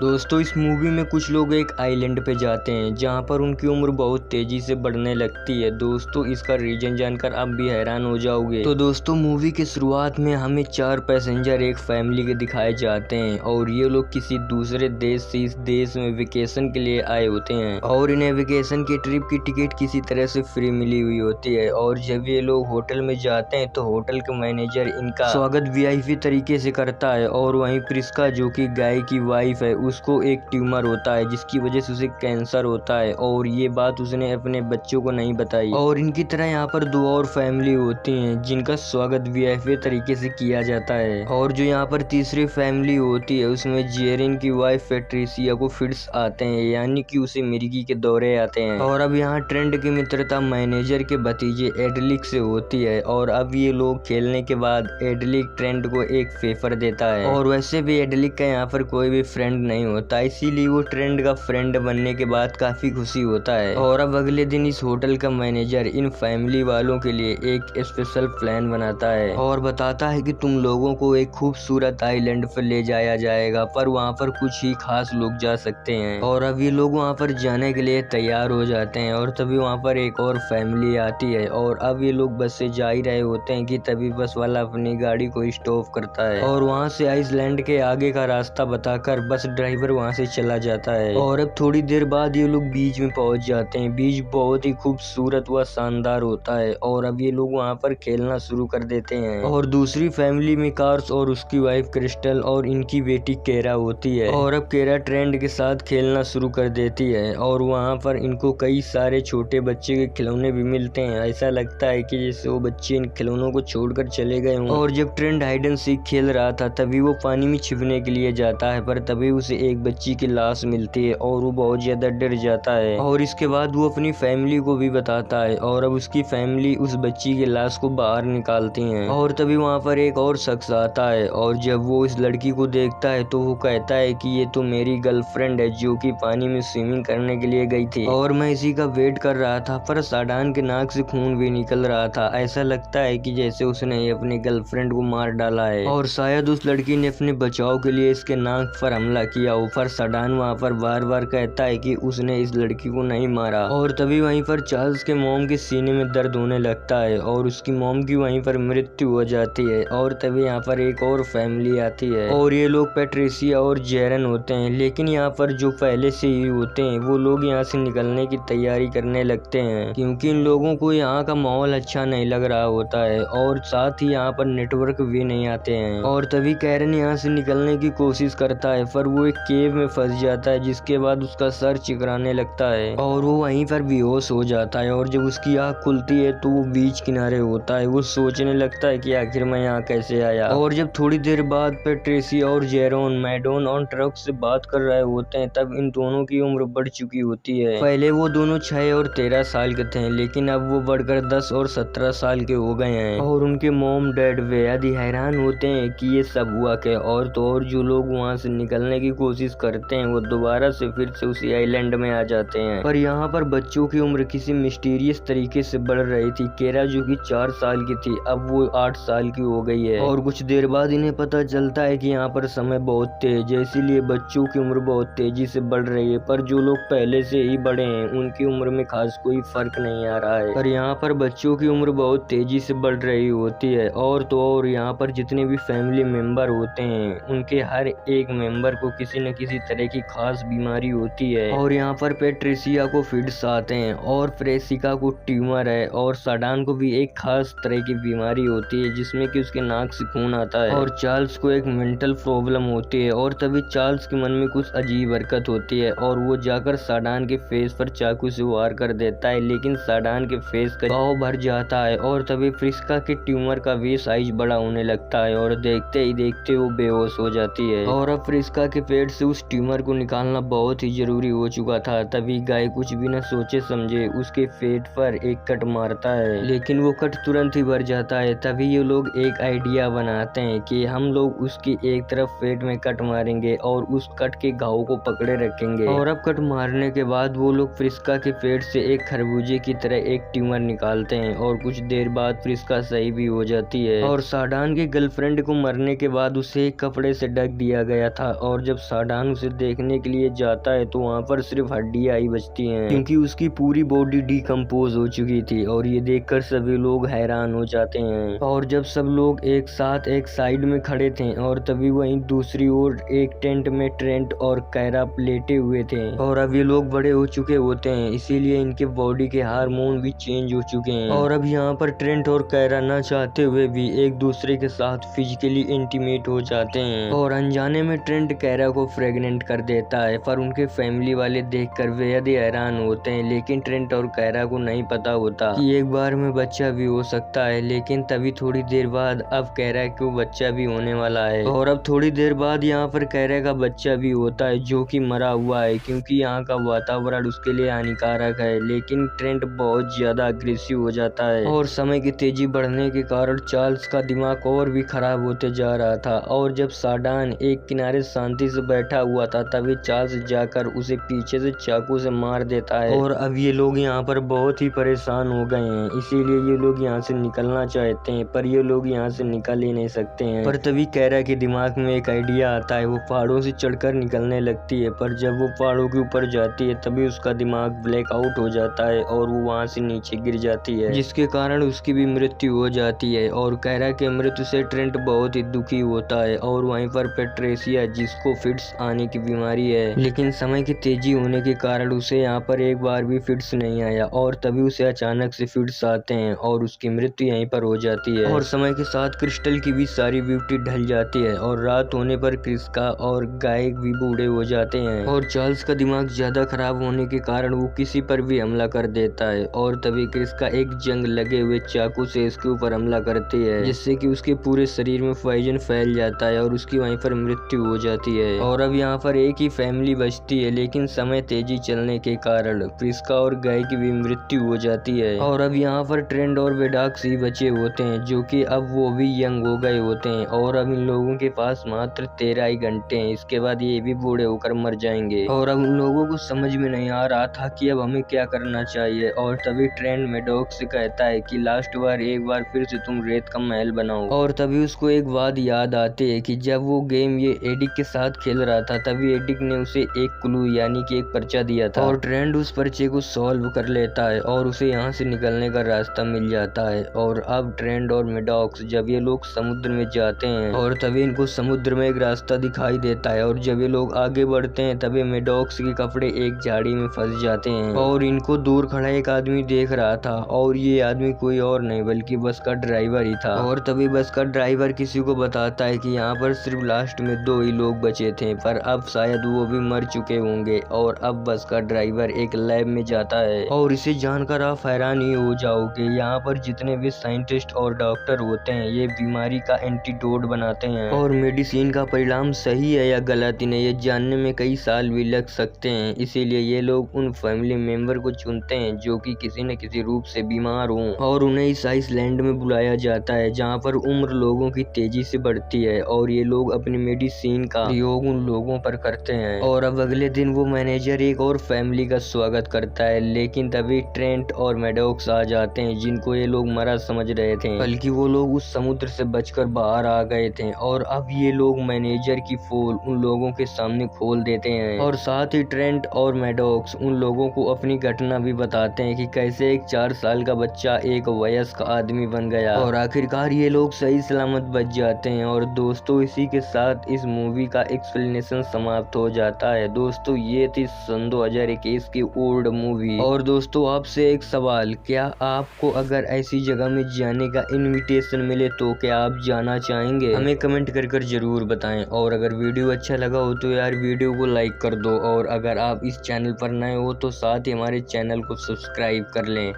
दोस्तों इस मूवी में कुछ लोग एक आइलैंड पे जाते हैं जहां पर उनकी उम्र बहुत तेजी से बढ़ने लगती है। दोस्तों इसका रीजन जानकर आप भी हैरान हो जाओगे। तो दोस्तों मूवी की शुरुआत में हमें 4 पैसेंजर एक फैमिली के दिखाए जाते हैं और ये लोग किसी दूसरे देश से इस देश में वेकेशन के लिए आए होते हैं और इन्हें वेकेशन की ट्रिप की टिकट किसी तरह से फ्री मिली हुई होती है। और जब ये लोग होटल में जाते हैं तो होटल का मैनेजर इनका स्वागत वीआईपी तरीके से करता है। और वहीं प्रिस्का जो कि गाय की वाइफ है उसको एक ट्यूमर होता है जिसकी वजह से उसे कैंसर होता है और ये बात उसने अपने बच्चों को नहीं बताई। और इनकी तरह यहाँ पर 2 और फैमिली होती हैं जिनका स्वागत वीआईपी तरीके से किया जाता है। और जो यहाँ पर तीसरी फैमिली होती है उसमें जेरिन की वाइफ पेट्रिसिया को फिट्स आते हैं यानी कि उसे मिर्गी के दौरे आते हैं। और अब यहाँ ट्रेंड की मित्रता मैनेजर के भतीजे एडलिक से होती है और अब ये लोग खेलने के बाद एडलिक ट्रेंड को एक फेवर देता है। और वैसे भी एडलिक का यहाँ पर कोई भी फ्रेंड नहीं होता इसीलिए वो ट्रेंड का फ्रेंड बनने के बाद काफी खुशी होता है। और अब अगले दिन इस होटल का मैनेजर इन फैमिली वालों के लिए एक स्पेशल प्लान बनाता है और बताता है कि तुम लोगों को एक खूबसूरत आइलैंड पर ले जाया जाएगा पर वहाँ पर कुछ ही खास लोग जा सकते हैं। और अब ये लोग वहाँ पर जाने के लिए तैयार हो जाते हैं और तभी वहाँ पर एक और फैमिली आती है। और अब ये लोग बस से जा ही रहे होते हैं कि तभी बस वाला अपनी गाड़ी को स्टॉप करता है और वहाँ से आइसलैंड के आगे का रास्ता बताकर बस ड्राइवर वहाँ से चला जाता है। और अब थोड़ी देर बाद ये लोग बीच में पहुंच जाते हैं। बीच बहुत ही खूबसूरत व शानदार होता है और अब ये लोग वहाँ पर खेलना शुरू कर देते हैं। और दूसरी फैमिली में कार्स और उसकी वाइफ क्रिस्टल और इनकी बेटी केरा होती है। और अब केरा ट्रेंड के साथ खेलना शुरू कर देती है और वहाँ पर इनको कई सारे छोटे बच्चे के खिलौने भी मिलते हैं। ऐसा लगता है कि जैसे वो बच्चे इन खिलौनों को छोड़कर चले गए हों। और जब ट्रेंड हाइड एंड सीक खेल रहा था तभी वो पानी में छिपने के लिए जाता है पर तभी उसे एक बच्ची की लाश मिलती है और वो बहुत ज्यादा डर जाता है। और इसके बाद वो अपनी फैमिली को भी बताता है और अब उसकी फैमिली उस बच्ची की लाश को बाहर निकालती है। और तभी वहाँ पर एक और शख्स आता है और जब वो इस लड़की को देखता है तो वो कहता है कि ये तो मेरी गर्लफ्रेंड है जो कि पानी में स्विमिंग करने के लिए गई थी और मैं इसी का वेट कर रहा था। पर साडान के नाक से खून भी निकल रहा था। ऐसा लगता है कि जैसे उसने अपनी गर्लफ्रेंड को मार डाला है और शायद उस लड़की ने अपने बचाव के लिए इसके नाक पर हमला किया हो। पर साडान वहाँ पर बार बार कहता है कि उसने इस लड़की को नहीं मारा। और तभी वहीं पर चार्ल्स के मॉम के सीने में दर्द होने लगता है और उसकी मॉम की वहीं पर मृत्यु हो जाती है। और तभी यहाँ पर एक और फैमिली आती है और ये लोग पेट्रिसिया और जेरन होते हैं। लेकिन यहाँ पर जो पहले से ही होते हैं वो लोग यहाँ से निकलने की तैयारी करने लगते हैं क्योंकि इन लोगों को यहाँ का माहौल अच्छा नहीं लग रहा होता है और साथ ही यहाँ पर नेटवर्क भी नहीं आते हैं। और तभी कैरन यहाँ से निकलने की कोशिश करता है पर वो एक केव में फंस जाता है जिसके बाद उसका सर चिकराने लगता है और वो वहीं पर बेहोश हो जाता है। और जब उसकी आँख खुलती है तो वो बीच किनारे होता है। वो सोचने लगता है कि आखिर मैं यहाँ कैसे आया। और जब थोड़ी देर बाद पेट्रिसिया और जेरोन मैडोन ऑन ट्रक से बात कर रहे होते हैं तब इन दोनों की उम्र बढ़ चुकी होती है। पहले वो दोनों 6 और 13 साल के थे लेकिन अब वो बढ़कर 10 और 17 साल के हो गए हैं। और उनके मॉम डैड बेहद ही हैरान होते हैं कि ये सब हुआ क्या। और तो और जो लोग वहाँ से निकलने की कोशिश करते हैं वो दोबारा से फिर से उसी आइलैंड में आ जाते हैं। पर यहाँ पर बच्चों की उम्र किसी मिस्टीरियस तरीके से बढ़ रही थी। केरा जो कि 4 साल की थी अब वो 8 साल की हो गई है। और कुछ देर बाद इन्हें पता चलता है कि यहाँ पर समय बहुत तेज है इसीलिए बच्चों की उम्र बहुत तेजी से बढ़ रही है। पर जो लोग पहले से ही बड़े हैं उनकी उम्र में खास कोई फर्क नहीं आ रहा है। पर यहाँ पर बच्चों की उम्र बहुत तेजी से बढ़ रही होती है। और तो और यहाँ पर जितने भी फैमिली मेंबर होते हैं उनके हर एक मेंबर को किसी न किसी तरह की खास बीमारी होती है। और यहाँ पर पेट्रिसिया को फिट्स आते हैं और प्रेसिका को ट्यूमर है और साडान को भी एक खास तरह की बीमारी होती है जिसमें कि उसके नाक से खून आता है। और चार्ल्स को एक मेंटल प्रॉब्लम होती है। और तभी चार्ल्स के मन में कुछ अजीब हरकत होती है और वो जाकर साडान के फेस पर चाकू से वार कर देता है लेकिन साडान के फेस का घाव भर जाता है। और तभी प्रिस्का के ट्यूमर का भी साइज बड़ा होने लगता है और देखते ही देखते वो बेहोश हो जाती है। और अब प्रिस्का के पेट से उस ट्यूमर को निकालना बहुत ही जरूरी हो चुका था। तभी गाय कुछ भी न सोचे समझे उसके पेट पर एक कट मारता है लेकिन वो कट तुरंत ही भर जाता है। तभी ये लोग एक आइडिया बनाते हैं कि हम लोग उसकी एक तरफ पेट में कट मारेंगे और उस कट के घाव को पकड़े रखेंगे। और अब कट मारने के बाद वो लोग प्रिस्का के पेट से एक खरबूजे की तरह एक ट्यूमर निकालते हैं और कुछ देर बाद प्रिस्का सही भी हो जाती है। और साडान की गर्लफ्रेंड को मरने के बाद उसे एक कपड़े से ढक दिया गया था और जब साडान उसे देखने के लिए जाता है तो वहाँ पर सिर्फ हड्डियाँ ही बचती हैं, क्योंकि उसकी पूरी बॉडी डिकम्पोज हो चुकी थी। और ये देखकर सभी लोग हैरान हो जाते हैं। और जब सब लोग एक साथ एक साइड में खड़े थे और तभी वहीं दूसरी ओर एक टेंट में ट्रेंट और कैरा लेटे हुए थे। और अब ये लोग बड़े हो चुके होते हैं, इसीलिए इनके बॉडी के हार्मोन भी चेंज हो चुके हैं। और अब यहाँ पर ट्रेंट और कैरा न चाहते हुए भी एक दूसरे के साथ फिजिकली इंटीमेट हो जाते हैं। और अनजाने में ट्रेंट कैरा को प्रेग्नेंट कर देता है, पर उनके फैमिली वाले देखकर बेहद ही हैरान होते हैं। लेकिन ट्रेंट और कैरा को नहीं पता होता कि एक बार में बच्चा भी हो सकता है। लेकिन तभी थोड़ी देर बाद अब कैरा को बच्चा भी होने वाला है। और अब थोड़ी देर बाद यहाँ पर कैरा का बच्चा भी होता है, जो कि मरा हुआ है, क्योंकि यहाँ का वातावरण उसके लिए हानिकारक है। लेकिन ट्रेंट बहुत ज्यादा अग्रेसिव हो जाता है और समय की तेजी बढ़ने के कारण चार्ल्स का दिमाग और भी खराब होते जा रहा था। और जब साडान एक किनारे शांति से बैठा हुआ था तभी चार्ल्स जाकर उसे पीछे से चाकू से मार देता है। और अब ये लोग यहाँ पर बहुत ही परेशान हो गए हैं, इसीलिए ये लोग यहाँ से निकलना चाहते हैं, पर ये लोग यहाँ से निकल ही नहीं सकते हैं। पर तभी कैरा के दिमाग में एक आइडिया आता है। वो पहाड़ों से चढ़कर निकलने लगती है, पर जब वो पहाड़ों के ऊपर जाती है तभी उसका दिमाग ब्लैक आउट हो जाता है और वो वहाँ से नीचे गिर जाती है, जिसके कारण उसकी भी मृत्यु हो जाती है। और कैरा के मृत्यु से ट्रेंट बहुत ही दुखी होता है। और वहीं पर पेट्रेसिया, जिसको फिट्स आने की बीमारी है, लेकिन समय की तेजी होने के कारण उसे यहाँ पर एक बार भी फिट्स नहीं आया। और तभी उसे अचानक से फिट्स आते हैं और उसकी मृत्यु यहीं पर हो जाती है। और समय के साथ क्रिस्टल की भी सारी ब्यूटी ढल जाती है और रात होने पर क्रिस्का और गाय भी बूढ़े हो जाते हैं। और चार्ल्स का दिमाग ज्यादा खराब होने के कारण वो किसी पर भी हमला कर देता है। और तभी क्रिस्का एक जंग लगे हुए चाकू से इसके ऊपर हमला करती है, जिससे कि उसके पूरे शरीर में पॉइजन फैल जाता है और उसकी वहीं पर मृत्यु हो जाती है। और अब यहाँ पर एक ही फैमिली बचती है, लेकिन समय तेजी चलने के कारण क्रिस्का और गाय की भी मृत्यु हो जाती है। और अब यहाँ पर ट्रेंट और वेडाक्स ही बचे होते हैं, जो कि अब वो भी यंग हो गए होते हैं। और अब इन लोगों के पास मात्र 13 ही घंटे हैं, इसके बाद ये भी बूढ़े होकर मर जाएंगे। और अब उन लोगों को समझ में नहीं आ रहा था कि अब हमें क्या करना चाहिए। और तभी ट्रेंट मेडॉक्स से कहता है कि लास्ट बार एक बार फिर से तुम रेत का महल बनाओ। और तभी उसको एक बात याद आती है कि जब वो गेम ये एडिक के साथ खेल रहा था तभी एडिक ने उसे एक क्लू यानी कि एक पर्चा दिया था। और ट्रेंट उस पर्चे को सॉल्व कर लेता है और उसे यहाँ से निकलने का रास्ता मिल जाता है। और अब ट्रेंट और मेडॉक्स जब ये लोग समुद्र में जाते हैं और तभी इनको समुद्र में एक रास्ता दिखाई देता है। और जब ये लोग आगे बढ़ते हैं तभी मेडॉक्स के कपड़े एक झाड़ी में फंस जाते हैं और इनको दूर खड़ा एक आदमी देख रहा था। और ये आदमी कोई और नहीं बल्कि बस का ड्राइवर ही था। और तभी बस का ड्राइवर किसी को बताता है कि यहाँ पर सिर्फ लास्ट में 2 ही लोग बचे थे, पर अब शायद वो भी मर चुके होंगे। और अब बस का ड्राइवर एक लैब में जाता है और इसे जानकर आप हैरान ही हो जाओगे। यहाँ पर जितने भी साइंटिस्ट और डॉक्टर होते हैं ये बीमारी का एंटीडोट बनाते हैं। और मेडिसिन का परिणाम सही है या गलत इन्हें ये जानने में कई साल भी लग सकते हैं। इसीलिए ये लोग उन फैमिली मेंबर को चुनते हैं जो कि किसी न किसी रूप से बीमार हों और उन्हें इस आइसलैंड में बुलाया जाता है, जहाँ पर उम्र लोगों की तेजी से बढ़ती है और ये लोग अपनी मेडिसिन का प्रयोग उन लोगों पर करते हैं। और अब अगले दिन वो मैनेजर एक और फैमिली का स्वागत करता है, लेकिन तभी ट्रेंट और मेडॉक्स आ जाते हैं, जिनको ये लोग मरा समझ रहे थे, बल्कि वो लोग उस समुद्र से बचकर बाहर आ गए थे। और अब ये लोग मैनेजर की पोल उन लोगों के सामने खोल देते हैं और साथ ही ट्रेंट और मेडॉक्स उन लोगों को अपनी घटना भी बताते हैं कि कैसे एक 4 साल का बच्चा एक वयस्क आदमी बन गया। और आखिरकार ये लोग सही सलामत बच जाते हैं। और दोस्तों इसी के साथ इस मूवी का एक्सप्लेनेशन समाप्त हो जाता है। दोस्तों ये थी सन 2021 की ओल्ड मूवी। और दोस्तों आपसे एक सवाल, क्या आपको अगर ऐसी जगह में जाने का इनविटेशन मिले तो क्या आप जाना चाहेंगे? हमें कमेंट कर जरूर बताएं। और अगर वीडियो अच्छा लगा हो तो यार वीडियो को लाइक कर दो। और अगर आप इस चैनल पर नए हो तो साथ ही हमारे चैनल को सब्सक्राइब कर लें।